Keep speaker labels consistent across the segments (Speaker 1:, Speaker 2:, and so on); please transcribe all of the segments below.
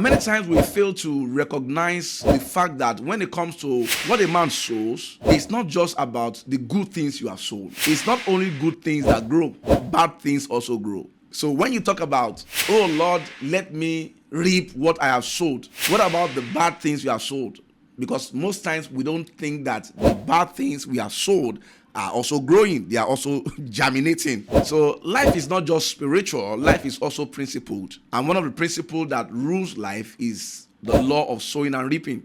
Speaker 1: many times we fail to recognize the fact that when it comes to what a man sows, it's not just about the good things you have sown. It's not only good things that grow, bad things also grow. So when you talk about, oh Lord, let me reap what I have sowed, what about the bad things you have sowed? Because most times we don't think that the bad things we have sowed are also growing, they are also germinating. So life is not just spiritual, life is also principled. And one of the principles that rules life is the law of sowing and reaping.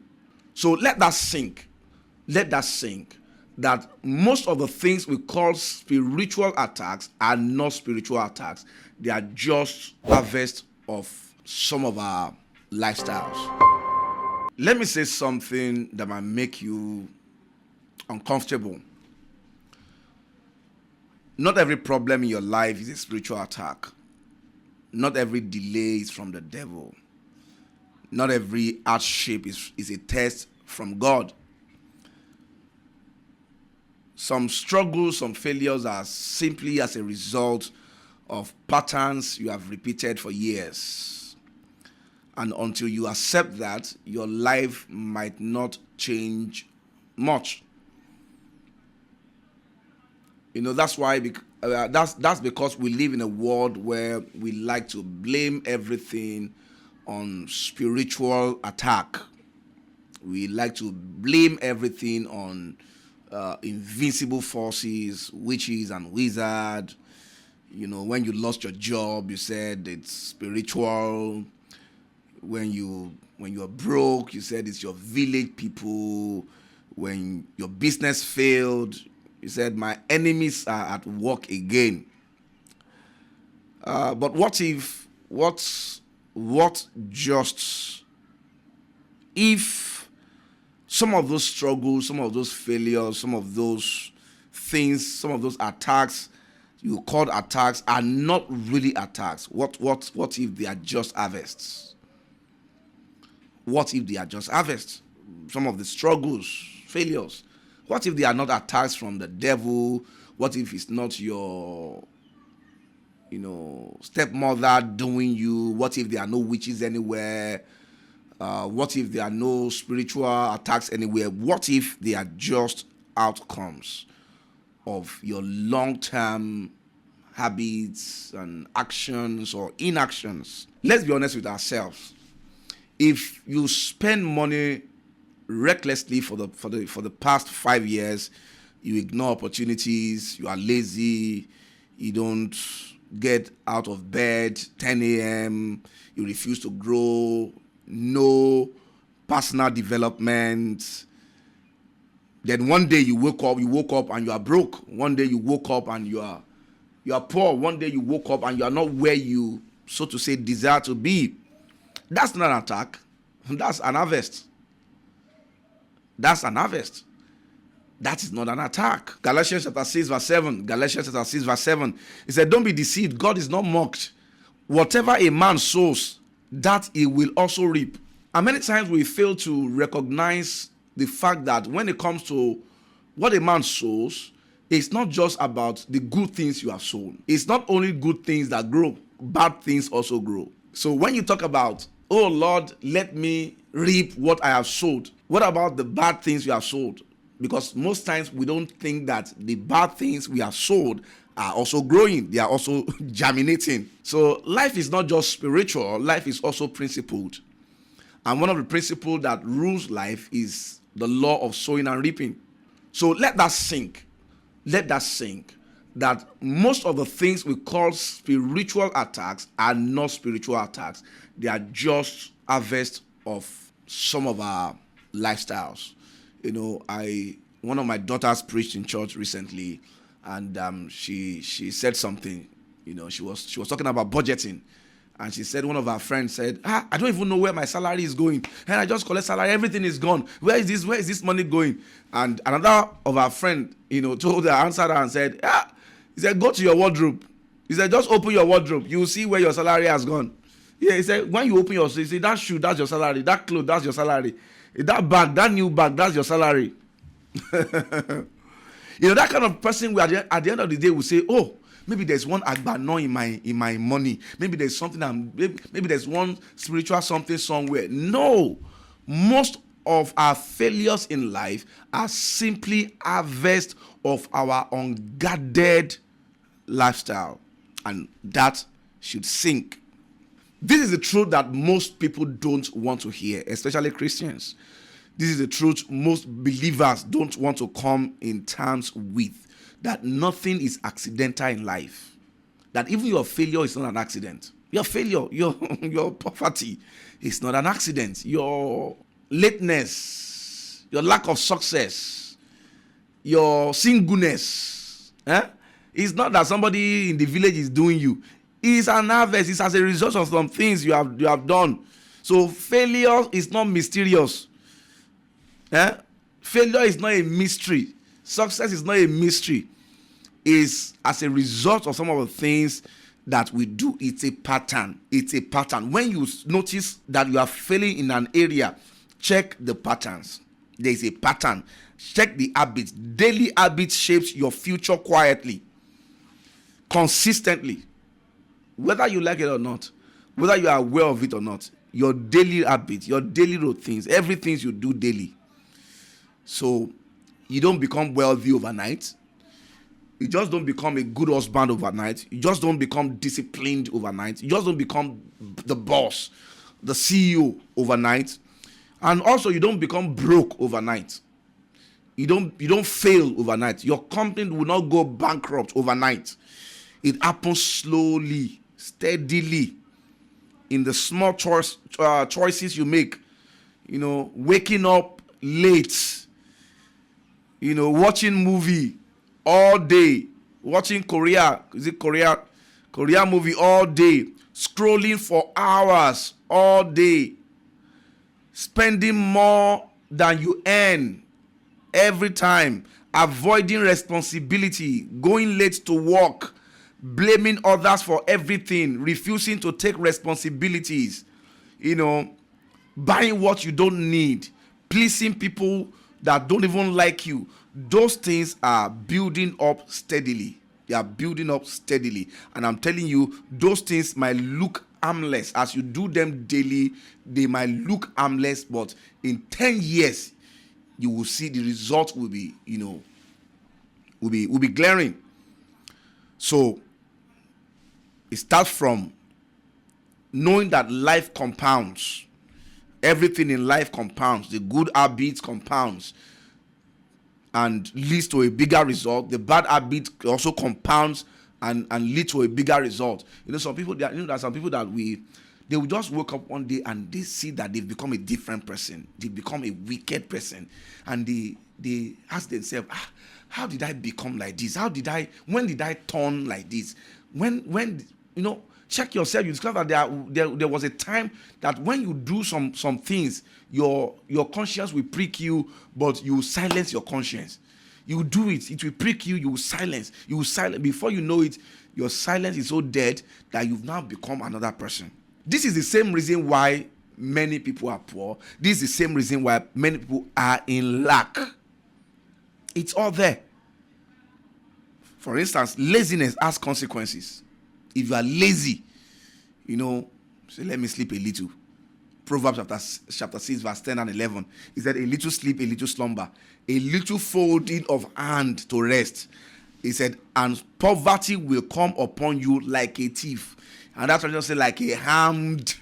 Speaker 1: So let that sink. Let that sink. That most of the things we call spiritual attacks are not spiritual attacks. They are just harvest of some of our lifestyles. Let me say something that might make you uncomfortable. Not every problem in your life is a spiritual attack. Not every delay is from the devil. Not every hardship is a test from God. Some struggles, some failures are simply as a result of patterns you have repeated for years. And until you accept that, your life might not change much. That's why that's because we live in a world where we like to blame everything on spiritual attack. We like to blame everything on invincible forces, witches and wizards. When you lost your job, you said it's spiritual. When you're broke, you said it's your village people. When your business failed, you said my enemies are at work again. But what if some of those struggles, some of those failures, some of those things, some of those attacks you called attacks are not really attacks? What if they are just harvests? What if they are just harvests? Some of the struggles, failures. What if they are not attacks from the devil? What if it's not your, stepmother doing you? What if there are no witches anywhere? What if there are no spiritual attacks anywhere? What if they are just outcomes of your long-term habits and actions or inactions? Let's be honest with ourselves. If you spend money recklessly for the past 5 years, you ignore opportunities, you are lazy, you don't get out of bed 10 a.m., you refuse to grow, no personal development. Then one day you woke up and you are broke. One day you woke up and you are poor. One day you woke up and you are not where you, so to say, desire to be. That's not an attack. That's an harvest. That's an harvest. That is not an attack. Galatians chapter 6 verse 7. Galatians chapter 6 verse 7. It said, don't be deceived. God is not mocked. Whatever a man sows, that he will also reap. And many times we fail to recognize the fact that when it comes to what a man sows, it's not just about the good things you have sown. It's not only good things that grow, bad things also grow. So when you talk about, oh Lord, let me reap what I have sowed, what about the bad things you have sowed? Because most times we don't think that the bad things we have sowed are also growing, they are also germinating. So life is not just spiritual, life is also principled. And one of the principles that rules life is the law of sowing and reaping. So let that sink. Let that sink. That most of the things we call spiritual attacks are not spiritual attacks. They are just harvest of some of our lifestyles. One of my daughters preached in church recently, and she said something. She was talking about budgeting. And she said, one of our friends said, I don't even know where my salary is going. And I just collect salary, everything is gone. Where is this money going? And another of our friend, told her, answered her and said, he said, go to your wardrobe. He said, just open your wardrobe. You will see where your salary has gone. Yeah, he said, when you open your, you see that shoe, that's your salary. That clothes, that's your salary. That bag, that new bag, that's your salary. That kind of person, at the end of the day, will say, oh, maybe there's one agbano in my money. Maybe there's something maybe there's one spiritual something somewhere. No, most of our failures in life are simply harvest of our unguarded lifestyle, and that should sink. This is the truth that most people don't want to hear, especially Christians. This is the truth most believers don't want to come in terms with, that nothing is accidental in life. That even your failure is not an accident. Your failure, your poverty is not an accident. Your lateness, your lack of success, your singleness, it's not that somebody in the village is doing you. It's an harvest. It's as a result of some things you have done. So failure is not mysterious. Failure is not a mystery. Success is not a mystery. It's as a result of some of the things that we do. It's a pattern. It's a pattern. When you notice that you are failing in an area, check the patterns. There is a pattern. Check the habits. Daily habits shapes your future quietly, consistently. Whether you like it or not, whether you are aware of it or not, your daily habits, your daily routines, everything you do daily. So you don't become wealthy overnight. You just don't become a good husband overnight. You just don't become disciplined overnight. You just don't become the boss, the CEO overnight. And also you don't become broke overnight. You don't fail overnight. Your company will not go bankrupt overnight. It happens slowly, steadily, in the small choices you make. Waking up late, watching movie all day, watching Korea movie all day, scrolling for hours all day, spending more than you earn every time, avoiding responsibility, going late to work, blaming others for everything, refusing to take responsibilities, buying what you don't need, pleasing people that don't even like you. Those things are building up steadily. They are building up steadily. And I'm telling you, those things might look harmless. As you do them daily, they might look harmless, but in 10 years, you will see the result will be glaring. So it starts from knowing that life compounds. Everything in life compounds. The good habits compounds and leads to a bigger result. The bad habit also compounds and lead to a bigger result. Some people there are some people that they will just wake up one day and they see that they've become a different person. They become a wicked person, and they ask themselves, how did I become like this? When did I turn like this? When check yourself. You discover that there was a time that when you do some things, your conscience will prick you, but you will silence your conscience. You do it will prick you. You will silence. Before you know it, your silence is so dead that you've now become another person. This is the same reason why many people are poor. This is the same reason why many people are in lack. It's all there. For instance, laziness has consequences. If you are lazy, say, let me sleep a little. Proverbs chapter 6, verse 10 and 11. He said, a little sleep, a little slumber, a little folding of hand to rest. He said, and poverty will come upon you like a thief. And that's what I say, like a armed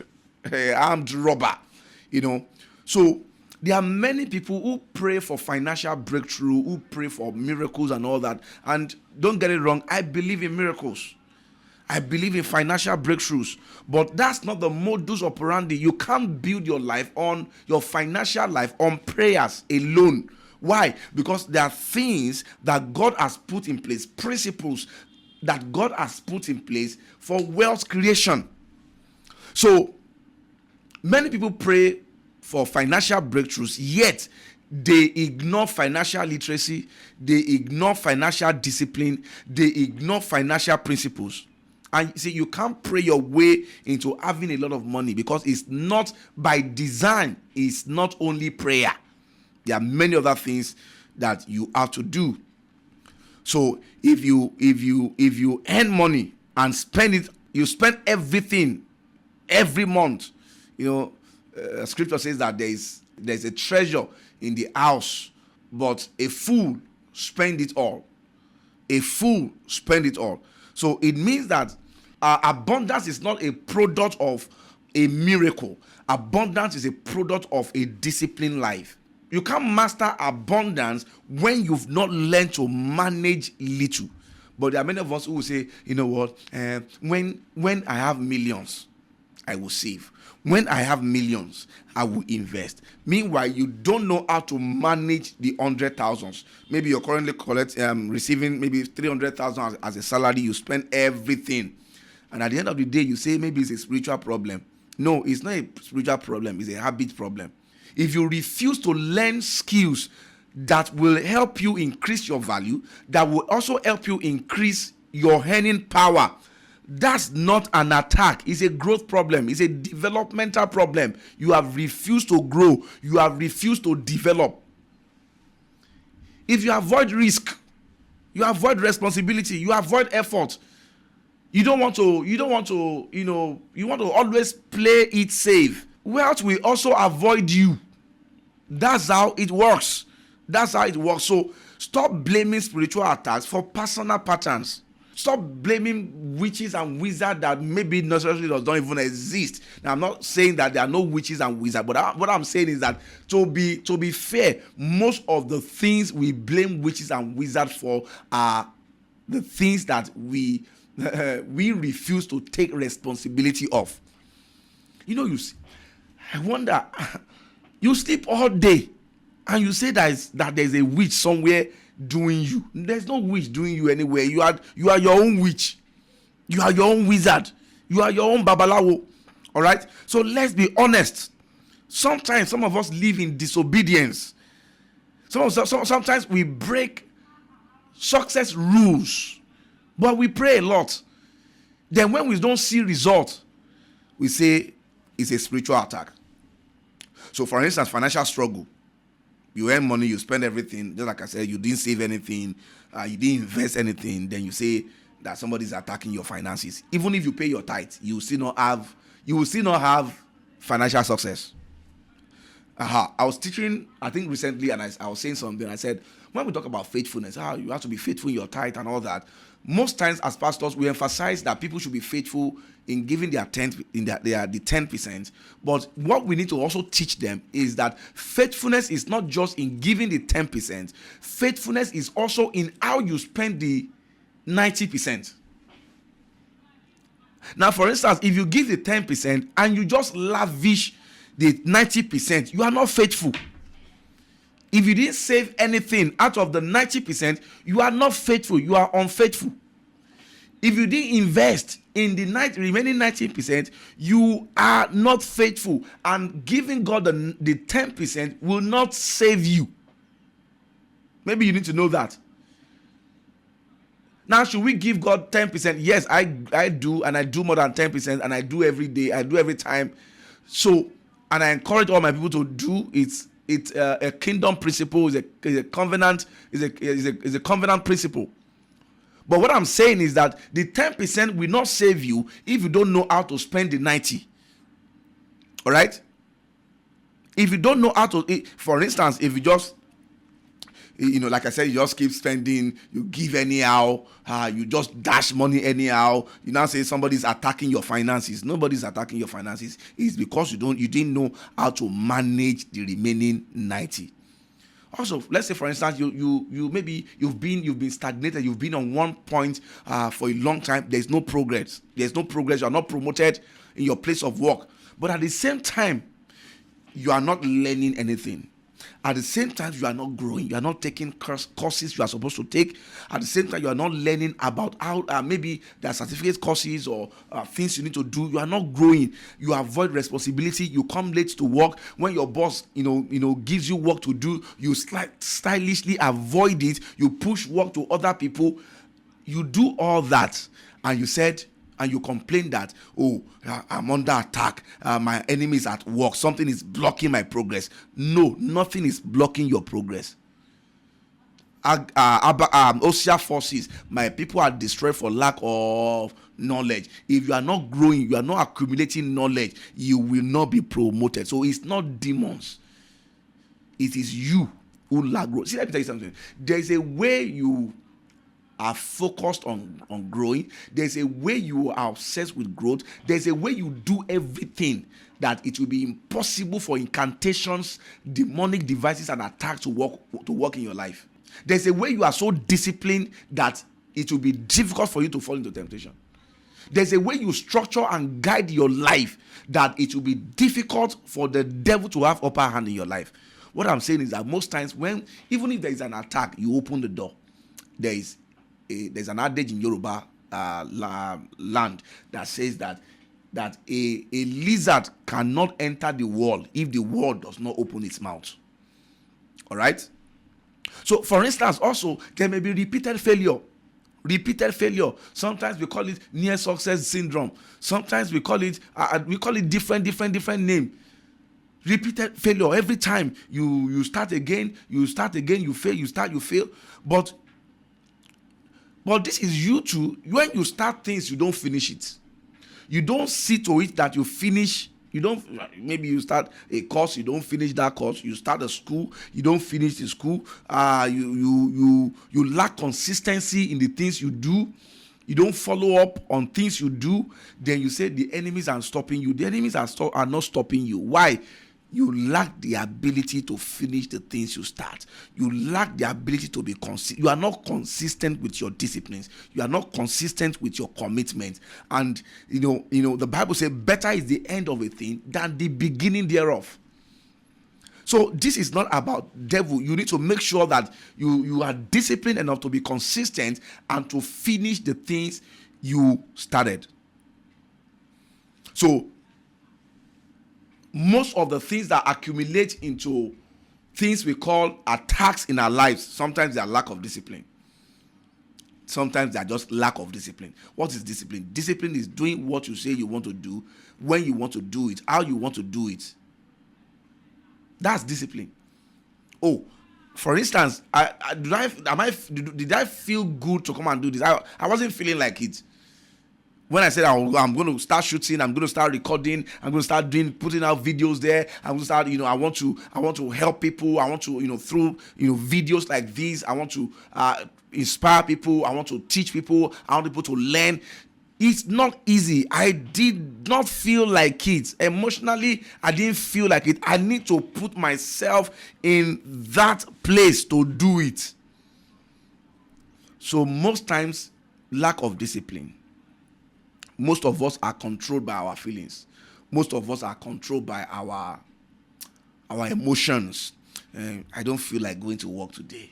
Speaker 1: robber. So there are many people who pray for financial breakthrough, who pray for miracles and all that. And don't get it wrong, I believe in miracles. I believe in financial breakthroughs, but that's not the modus operandi. You can't build your life on your financial life on prayers alone. Why? Because there are things that God has put in place, principles that God has put in place for wealth creation. So many people pray for financial breakthroughs, yet they ignore financial literacy, they ignore financial discipline, they ignore financial principles. And see, you can't pray your way into having a lot of money because it's not by design. It's not only prayer. There are many other things that you have to do. So if you earn money and spend it, you spend everything every month. Scripture says that there's a treasure in the house, but a fool spend it all. A fool spend it all. So it means that abundance is not a product of a miracle. Abundance is a product of a disciplined life. You can't master abundance when you've not learned to manage little. But there are many of us who will say, you know what, when I have millions, I will save. When I have millions, I will invest. Meanwhile, you don't know how to manage the 100,000s. Maybe you're currently receiving maybe 300,000 as a salary. You spend everything. And at the end of the day, you say maybe it's a spiritual problem. No, it's not a spiritual problem. It's a habit problem. If you refuse to learn skills that will help you increase your value, that will also help you increase your earning power, that's not an attack. It's a growth problem. It's a developmental problem. You have refused to grow. You have refused to develop. If you avoid risk, you avoid responsibility, you avoid effort. You want to always play it safe. Wealth will also avoid you. That's how it works. So stop blaming spiritual attacks for personal patterns. Stop blaming witches and wizards that maybe necessarily don't even exist. Now, I'm not saying that there are no witches and wizards, but what I'm saying is that to be fair, most of the things we blame witches and wizards for are the things that we refuse to take responsibility of. You see, I wonder, you sleep all day and you say that there's a witch somewhere doing you. There's no witch doing you anywhere. You are your own witch. You are your own wizard. You are your own babalawo. All right? So let's be honest. Sometimes some of us live in disobedience. Sometimes we break success rules, but we pray a lot. Then when we don't see results, we say it's a spiritual attack. So for instance, financial struggle. You earn money, you spend everything. Just like I said, you didn't save anything, you didn't invest anything. Then you say that somebody's attacking your finances. Even if you pay your tithe, you will still not have financial success. I was teaching, I think recently, and I was saying something. I said, when we talk about faithfulness, you have to be faithful in your tithe and all that. Most times as pastors, we emphasize that people should be faithful in giving their 10%. But what we need to also teach them is that faithfulness is not just in giving the 10%. Faithfulness is also in how you spend the 90%. Now, for instance, if you give the 10% and you just lavish the 90%, you are not faithful. If you didn't save anything out of the 90%, you are not faithful. You are unfaithful. If you didn't invest in the remaining 90%, you are not faithful. And giving God the 10% will not save you. Maybe you need to know that. Now, should we give God 10%? Yes, I do, and I do more than 10%, and I do every day, I do every time. So, and I encourage all my people to do it. It's a kingdom principle, is a covenant, is a covenant principle. But what I'm saying is that the 10% will not save you if you don't know how to spend the 90. All right? If you don't know how to, for instance, if you just, like I said, you just keep spending, you give anyhow, you just dash money anyhow. You now say somebody's attacking your finances. Nobody's attacking your finances. It's because you didn't know how to manage the remaining 90. Also, let's say for instance, you maybe you've been stagnated. You've been on one point for a long time. There's no progress. You are not promoted in your place of work. But at the same time, you are not learning anything. At the same time, you are not growing. You are not taking courses you are supposed to take. At the same time, you are not learning about how maybe there are certificate courses or things you need to do. You are not growing. You avoid responsibility. You come late to work. When your boss, gives you work to do, you stylishly avoid it. You push work to other people. You do all that, and you complain that, I'm under attack, my enemy is at work, something is blocking my progress. No, nothing is blocking your progress. Osea forces, my people are destroyed for lack of knowledge. If you are not growing, you are not accumulating knowledge, you will not be promoted. So it's not demons, it is you who lack growth. See, let me tell you something. There's a way you are focused on growing. There's a way you are obsessed with growth. There's a way you do everything that it will be impossible for incantations, demonic devices, and attacks to work in your life. There's a way you are so disciplined that it will be difficult for you to fall into temptation. There's a way you structure and guide your life that it will be difficult for the devil to have upper hand in your life. What I'm saying is that most times, even if there is an attack, you open the door. There's an adage in Yoruba land that says that a lizard cannot enter the wall if the wall does not open its mouth. All right. So, for instance, also there may be repeated failure. Sometimes we call it near success syndrome. Sometimes we call it different name. Repeated failure. Every time you start again, you fail, you fail. But this is you too. When you start things, you don't finish it. You don't see to it that you finish. Maybe you start a course, you don't finish that course. You start a school, you don't finish the school. You lack consistency in the things you do. You don't follow up on things you do. Then you say the enemies are stopping you. The enemies are not stopping you. Why? You lack the ability to finish the things you start. You lack the ability to be consistent. You are not consistent with your disciplines. You are not consistent with your commitment. And the Bible says, better is the end of a thing than the beginning thereof. So this is not about devil. You need to make sure that you are disciplined enough to be consistent and to finish the things you started. So most of the things that accumulate into things we call attacks in our lives, sometimes they are lack of discipline. Sometimes they are just lack of discipline. What is discipline? Discipline is doing what you say you want to do, when you want to do it, how you want to do it. That's discipline. Oh, for instance, did I feel good to come and do this? I wasn't feeling like it. When I said I'm going to start shooting, I'm going to start recording, I'm going to start putting out videos there. I'm going to start, I want to help people. I want to, through, videos like these, I want to inspire people. I want to teach people. I want people to learn. It's not easy. I did not feel like it. Emotionally, I didn't feel like it. I need to put myself in that place to do it. So most times, lack of discipline. Most of us are controlled by our feelings. Most of us are controlled by our emotions. I don't feel like going to work today.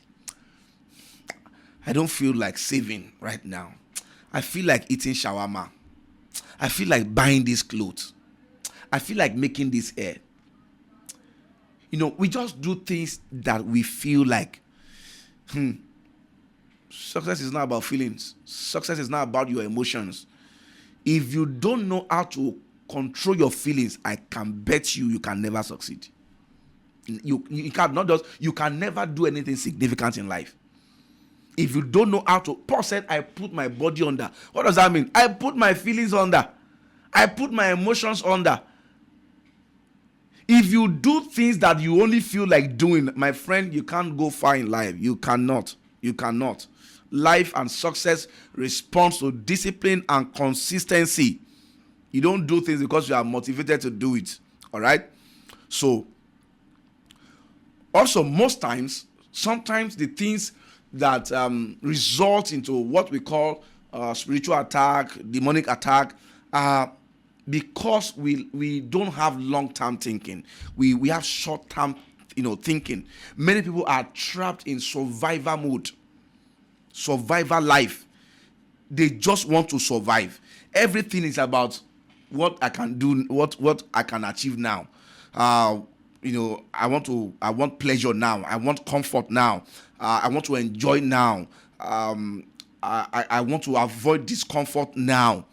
Speaker 1: I don't feel like saving right now. I feel like eating shawarma. I feel like buying these clothes. I feel like making this hair. We just do things that we feel like. Success is not about feelings. Success is not about your emotions. If you don't know how to control your feelings, I can bet you can never succeed. You can never do anything significant in life. If you don't know how to, Paul said, I put my body under. What does that mean? I put my feelings under. I put my emotions under. If you do things that you only feel like doing, my friend, you can't go far in life. You cannot. Life and success responds to discipline and consistency. You don't do things because you are motivated to do it. All right? So, also, sometimes the things that result into what we call spiritual attack, demonic attack, because we don't have long-term thinking. We have short-term thinking. Many people are trapped in survival mode. Survival life. They just want to survive. Everything is about what I can do, what I can achieve now. I want pleasure now. I want comfort now. I want to enjoy now. I want to avoid discomfort now.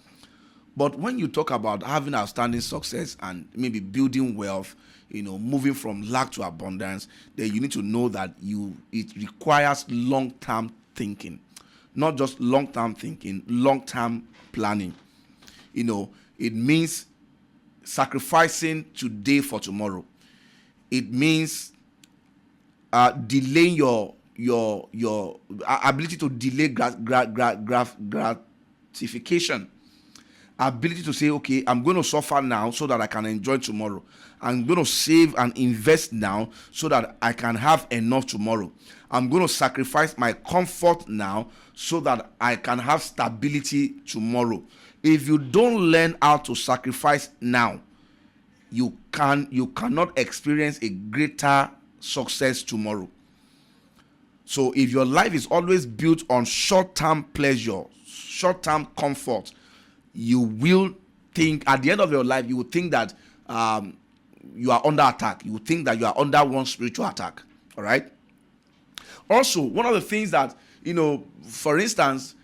Speaker 1: But when you talk about having outstanding success and maybe building wealth, moving from lack to abundance, then you need to know that it requires long-term thinking, not just long-term thinking, long-term planning. It means sacrificing today for tomorrow. It means delaying your ability to delay gratification. Ability to say, okay, I'm going to suffer now so that I can enjoy tomorrow. I'm going to save and invest now so that I can have enough tomorrow. I'm going to sacrifice my comfort now so that I can have stability tomorrow. If you don't learn how to sacrifice now, you cannot experience a greater success tomorrow. So if your life is always built on short-term pleasure, short-term comfort, you will think, at the end of your life, you will think that you are under attack. You will think that you are under one spiritual attack. All right. Also, one of the things that, for instance,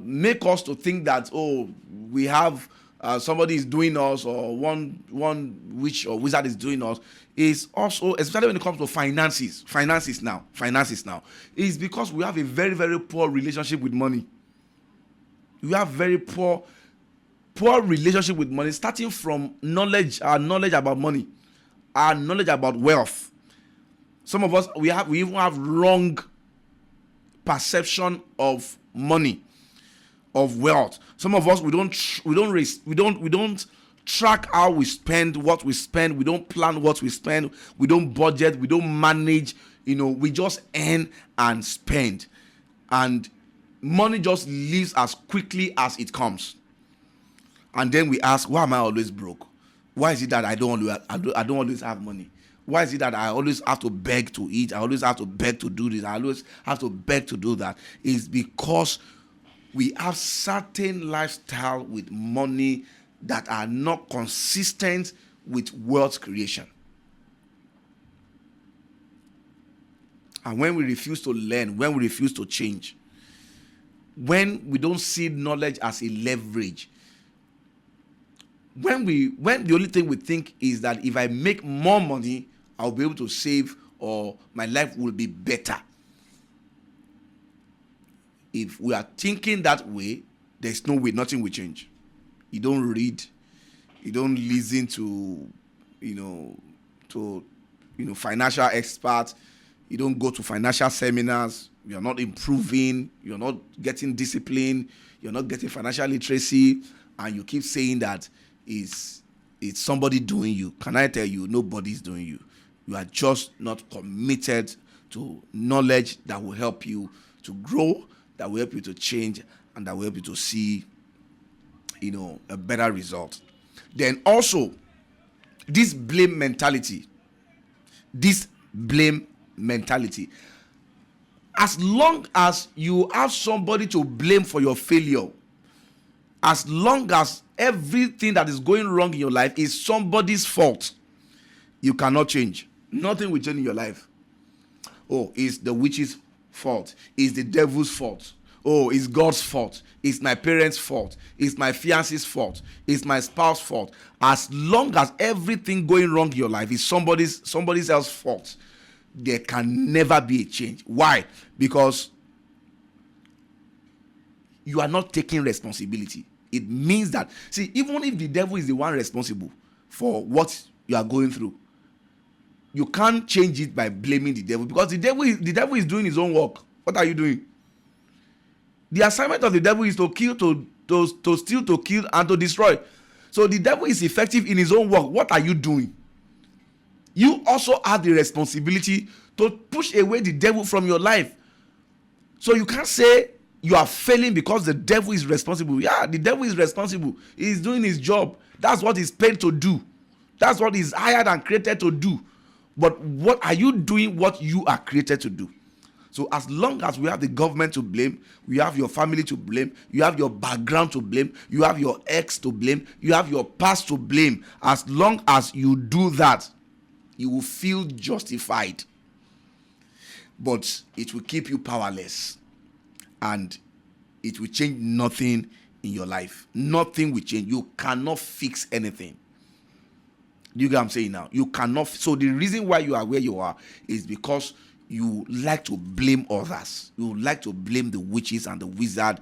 Speaker 1: make us to think that, we have somebody is doing us, or one witch or wizard is doing us, is also, especially when it comes to finances now, is because we have a very, very poor relationship with money. We have very poor relationship with money, starting from our knowledge about money, our knowledge about wealth. Some of us, we even have wrong perception of money, of wealth. Some of us, we don't track how we spend, what we spend. We don't plan what we spend. We don't budget. We don't manage. We just earn and spend, and money just leaves as quickly as it comes. And then we ask, why am I always broke? Why is it that I don't always have money? Why is it that I always have to beg to eat? I always have to beg to do this. I always have to beg to do that. It's because we have certain lifestyle with money that are not consistent with wealth creation. And when we refuse to learn, when we refuse to change, when we don't see knowledge as a leverage, when the only thing we think is that if I make more money, I'll be able to save, or my life will be better. If we are thinking that way, there's no way, nothing will change. You don't read, you don't listen to financial experts, you don't go to financial seminars, you're not improving, you're not getting discipline, you're not getting financial literacy, and you keep saying that it's somebody doing you. Can I tell you, nobody's doing you. You are just not committed to knowledge that will help you to grow, that will help you to change, and that will help you to see, a better result. Then also, this blame mentality. As long as you have somebody to blame for your failure, as long as everything that is going wrong in your life is somebody's fault, you cannot change. Nothing will change in your life. Oh, it's the witch's fault. It's the devil's fault. Oh, it's God's fault. It's my parents' fault. It's my fiance's fault. It's my spouse's fault. As long as everything going wrong in your life is somebody else's fault, there can never be a change. Why? Because you are not taking responsibility. It means that, even if the devil is the one responsible for what you are going through, you can't change it by blaming the devil, because the devil is doing his own work. What are you doing? The assignment of the devil is to kill, to steal, to kill, and to destroy. So the devil is effective in his own work. What are you doing? You also have the responsibility to push away the devil from your life. So you can't say you are failing because the devil is responsible. Yeah, the devil is responsible. He's doing his job. That's what he's paid to do. That's what he's hired and created to do. But what are you doing what you are created to do? So as long as we have the government to blame, we have your family to blame, you have your background to blame, you have your ex to blame, you have your past to blame, as long as you do that, you will feel justified. But it will keep you powerless, and it will change nothing in your life. Nothing will change. You cannot fix anything. Do you get what I'm saying now? You cannot. So the reason why you are where you are is because you like to blame others. You like to blame the witches and the wizard.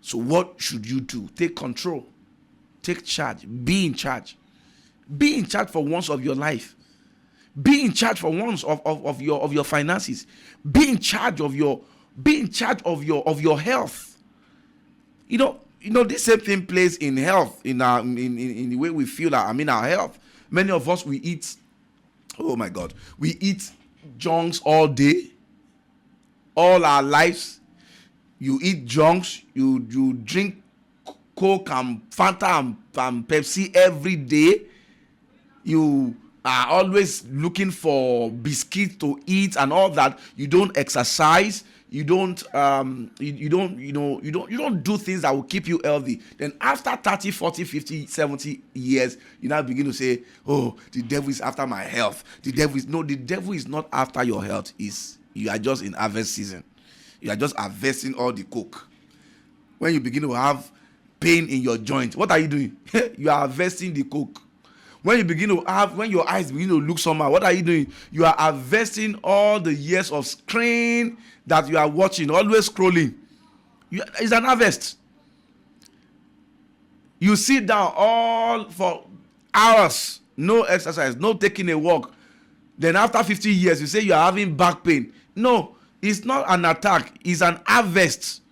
Speaker 1: So what should you do? Take control. Take charge. Be in charge. Be in charge for once of your life. Be in charge for once of your finances. Be in charge of your health. You know this same thing plays in health, in the way we feel that our health. Many of us, we eat, oh my God, we eat junks all day, all our lives. You eat junks, you drink Coke and Fanta and Pepsi every day. You are always looking for biscuits to eat and all that. You don't exercise. You don't you don't do things that will keep you healthy. Then after 30, 40, 50, 70 years, you now begin to say, oh, the devil is after my health. The devil is not after your health. You are just in harvest season. You are just harvesting all the coke. When you begin to have pain in your joint, what are you doing? You are harvesting the coke. When your eyes begin to look somehow, what are you doing? You are harvesting all the years of screen that you are watching, always scrolling. It's an harvest. You sit down all for hours, no exercise, no taking a walk. Then after 50 years, you say you are having back pain. No, it's not an attack. It's an harvest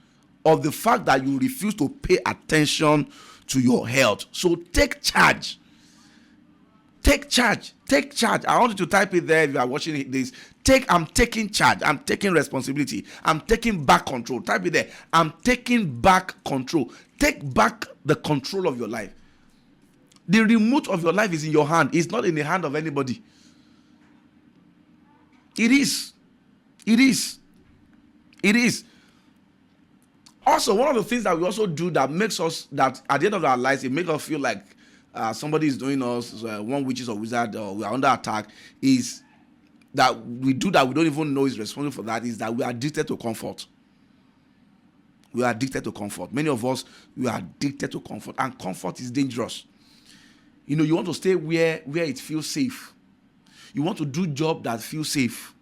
Speaker 1: of the fact that you refuse to pay attention to your health. So take charge. Take charge. Take charge. I want you to type it there if you are watching this. I'm taking charge. I'm taking responsibility. I'm taking back control. Type it there. I'm taking back control. Take back the control of your life. The remote of your life is in your hand. It's not in the hand of anybody. It is. It is. It is. Also, one of the things that we also do that makes us, that at the end of our lives, it makes us feel like somebody is doing us, one witches or wizard, or we are under attack, is that we do that we don't even know is responsible for that, is that we are addicted to comfort. We are addicted to comfort. Many of us, we are addicted to comfort, and comfort is dangerous. You want to stay where it feels safe. You want to do job that feels safe.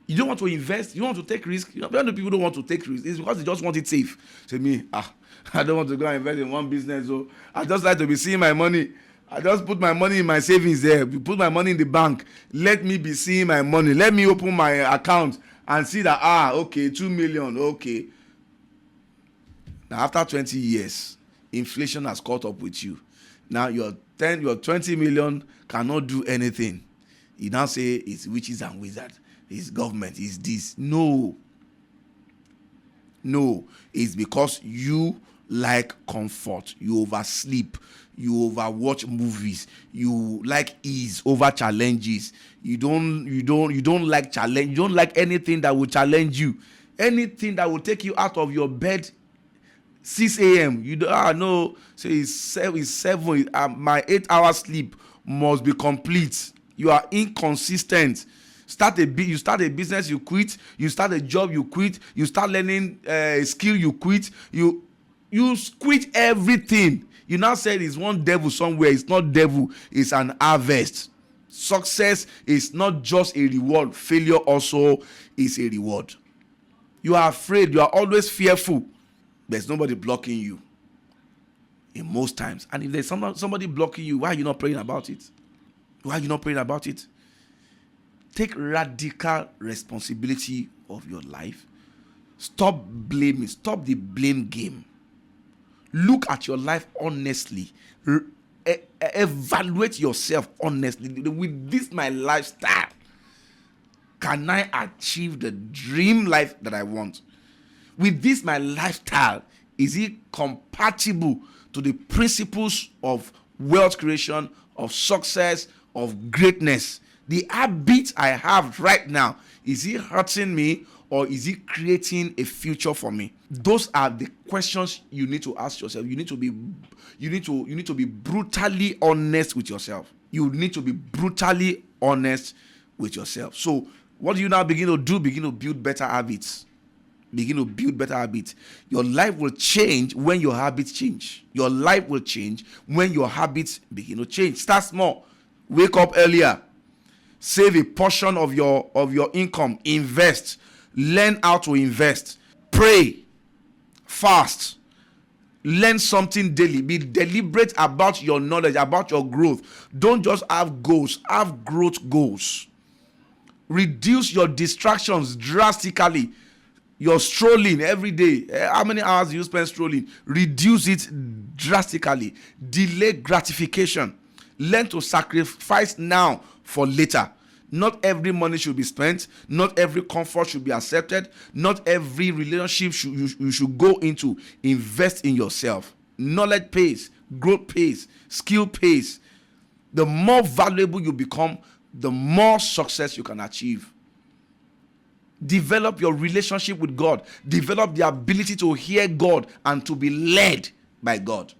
Speaker 1: You don't want to invest. You don't want to take risk. Many people don't want to take risk. It's because they just want it safe. Say me, I don't want to go and invest in one business. So I just like to be seeing my money. I just put my money in my savings there. Put my money in the bank. Let me be seeing my money. Let me open my account and see that, okay, 2 million, okay. Now after 20 years, inflation has caught up with you. Now your 20 million cannot do anything. You now say it's witches and wizards. It's government. It's this. No, it's because you like comfort. You oversleep. You overwatch movies. You like ease over challenges. You don't like challenge. You don't like anything that will challenge you. Anything that will take you out of your bed 6 a.m. You don't no. Say it's 7. My 8-hour sleep must be complete. You are inconsistent. You start a business, you quit. You start a job, you quit. You start learning a skill, you quit. You quit everything. You now said it's one devil somewhere. It's not devil, it's an harvest. Success is not just a reward. Failure also is a reward. You are afraid. You are always fearful. There's nobody blocking you in most times. And if there's somebody blocking you, why are you not praying about it? Why are you not praying about it? Take radical responsibility of your life. Stop blaming. Stop the blame game. Look at your life honestly. Evaluate yourself honestly. With this my lifestyle, can I achieve the dream life that I want? With this my lifestyle, is it compatible to the principles of wealth creation, of success, of greatness? The habit I have right now, is it hurting me or is it creating a future for me? Those are the questions you need to ask yourself. You need to be brutally honest with yourself. You need to be brutally honest with yourself. So what do you now begin to do? Begin to build better habits. begin to build better habits. Your life will change when your habits change. Your life will change when your habits begin to change. Start small. Wake up earlier. Save a portion of your income. Invest. Learn how to invest. Pray. Fast. Learn something daily. Be deliberate about your knowledge, about your growth. Don't just have goals. Have growth goals. Reduce your distractions drastically. You're strolling every day. How many hours do you spend strolling? Reduce it drastically. Delay gratification. Learn to sacrifice now for later. Not every money should be spent. Not every comfort should be accepted. Not every relationship you should go into. Invest in yourself. Knowledge pays. Growth pays. Skill pays. The more valuable you become, the more success you can achieve. Develop your relationship with God. Develop the ability to hear God and to be led by God.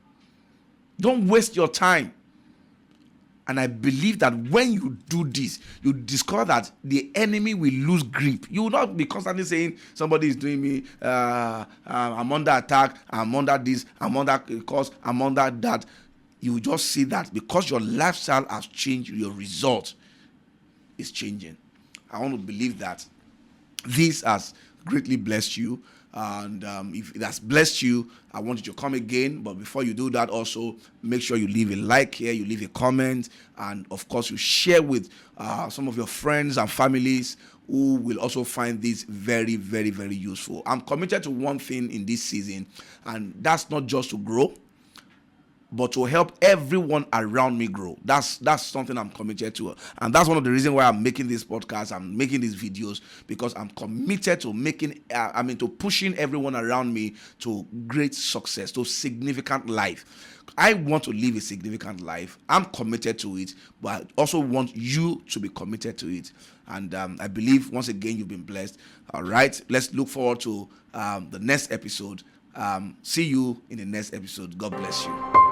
Speaker 1: Don't waste your time. And I believe that when you do this, you discover that the enemy will lose grip. You will not be constantly saying, somebody is doing me, I'm under attack, I'm under this, I'm under cause, I'm under that. You will just see that because your lifestyle has changed, your result is changing. I want to believe that this has greatly blessed you. And if it has blessed you, I want you to come again. But before you do that, also make sure you leave a like here, you leave a comment, and of course you share with some of your friends and families who will also find this very, very, very useful. I'm committed to one thing in this season, and that's not just to grow, but to help everyone around me grow. That's something I'm committed to. And that's one of the reasons why I'm making this podcast, I'm making these videos, because I'm committed to to pushing everyone around me to great success, to significant life. I want to live a significant life. I'm committed to it, but I also want you to be committed to it. And I believe, once again, you've been blessed. All right, let's look forward to the next episode. See you in the next episode. God bless you.